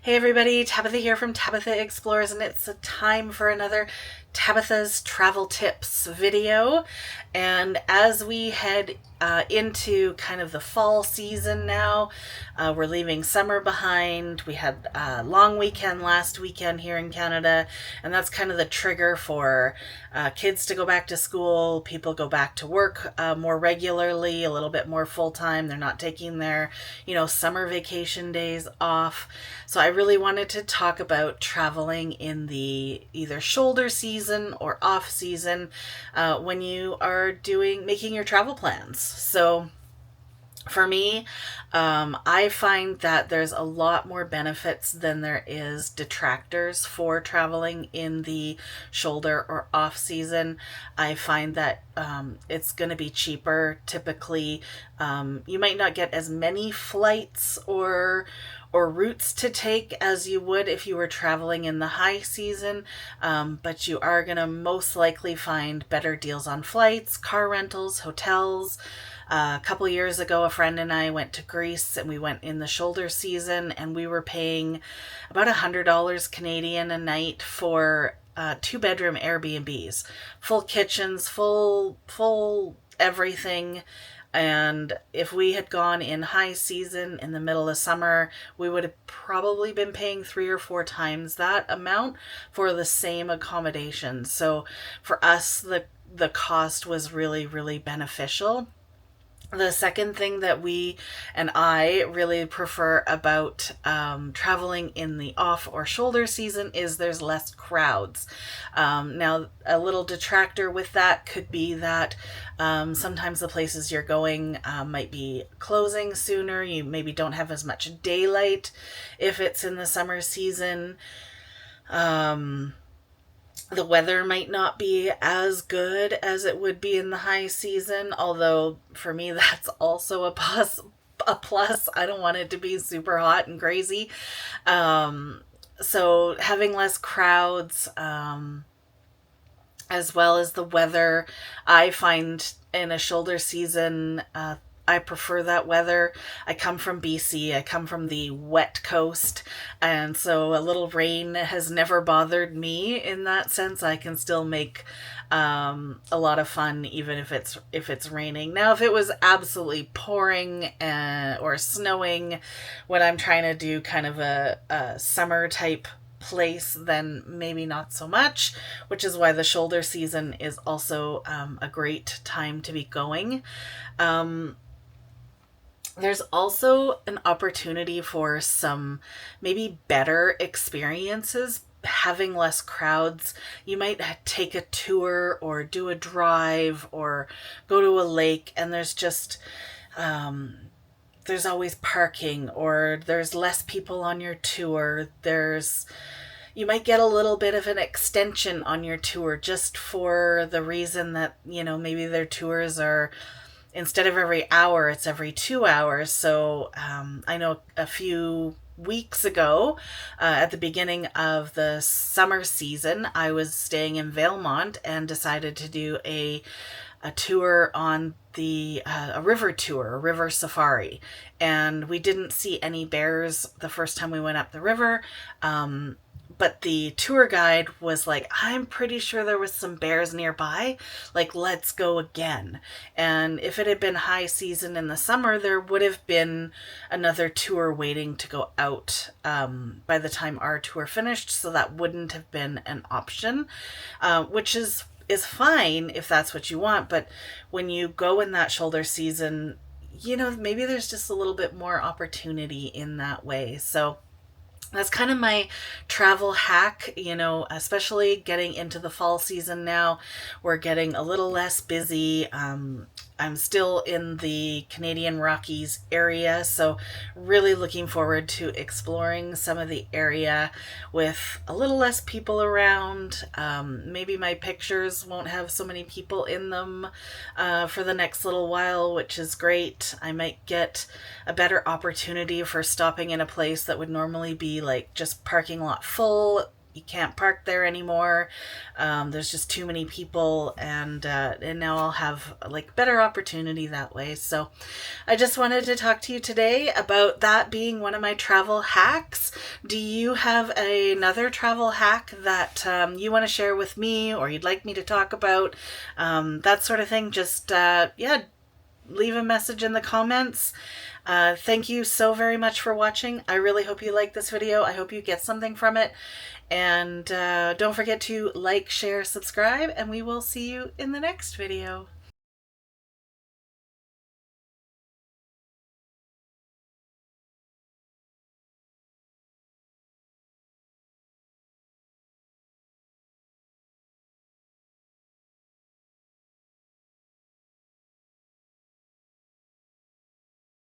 Hey everybody, Tabitha here from Tabitha Explores, and it's a time for another Tabitha's Travel Tips video. And as we head into kind of the fall season now, we're leaving summer behind. We had a long weekend last weekend here in Canada, and that's kind of the trigger for kids to go back to school. People go back to work more regularly, a little bit more full time. They're not taking their, summer vacation days off. So I really wanted to talk about traveling in the either shoulder season or off season when you are making your travel plans. So for me, I find that there's a lot more benefits than there is detractors for traveling in the shoulder or off season. I find that it's going to be cheaper. Typically, you might not get as many flights or routes to take as you would if you were traveling in the high season, but you are going to most likely find better deals on flights, car rentals, hotels. A couple years ago, a friend and I went to Greece, and we went in the shoulder season, and we were paying about $100 Canadian a night for 2-bedroom Airbnbs, full kitchens, full everything. And if we had gone in high season in the middle of summer, we would have probably been paying 3 or 4 times that amount for the same accommodation. So for us, the cost was really, really beneficial. The second thing that we and I really prefer about traveling in the off or shoulder season is there's less crowds. Now, a little detractor with that could be that sometimes the places you're going might be closing sooner. You maybe don't have as much daylight if it's in the summer season. The weather might not be as good as it would be in the high season, although for me that's also a plus. I don't want it to be super hot and crazy. So having less crowds, as well as the weather, I find in a shoulder season, I prefer that weather. I come from BC. I come from the wet coast, and so a little rain has never bothered me in that sense. I can still make a lot of fun even if it's raining. Now, if it was absolutely pouring or snowing when I'm trying to do kind of a summer type place, then maybe not so much, which is why the shoulder season is also a great time to be going. There's also an opportunity for some maybe better experiences having less crowds. You might take a tour or do a drive or go to a lake, and there's always parking, or there's less people on your tour. You might get a little bit of an extension on your tour just for the reason that, maybe their tours are, instead of every hour, it's every 2 hours. So I know a few weeks ago, at the beginning of the summer season, I was staying in Valemont and decided to do a tour on a river tour, a river safari. And we didn't see any bears the first time we went up the river. But the tour guide was like, I'm pretty sure there was some bears nearby. Like, let's go again. And if it had been high season in the summer, there would have been another tour waiting to go out by the time our tour finished. So that wouldn't have been an option, which is fine if that's what you want. But when you go in that shoulder season, maybe there's just a little bit more opportunity in that way. So that's kind of my travel hack, especially getting into the fall season now. We're getting a little less busy. I'm still in the Canadian Rockies area, so really looking forward to exploring some of the area with a little less people around. Maybe my pictures won't have so many people in them for the next little while, which is great. I might get a better opportunity for stopping in a place that would normally be like just parking lot full you can't park there anymore. There's just too many people, and now I'll have like better opportunity that way. So I just wanted to talk to you today about that being one of my travel hacks. Do you have another travel hack that you want to share with me, or you'd like me to talk about? That sort of thing. Just yeah, leave a message in the comments. Thank you so very much for watching. I really hope you like this video. I hope you get something from it. And don't forget to like, share, subscribe, and we will see you in the next video.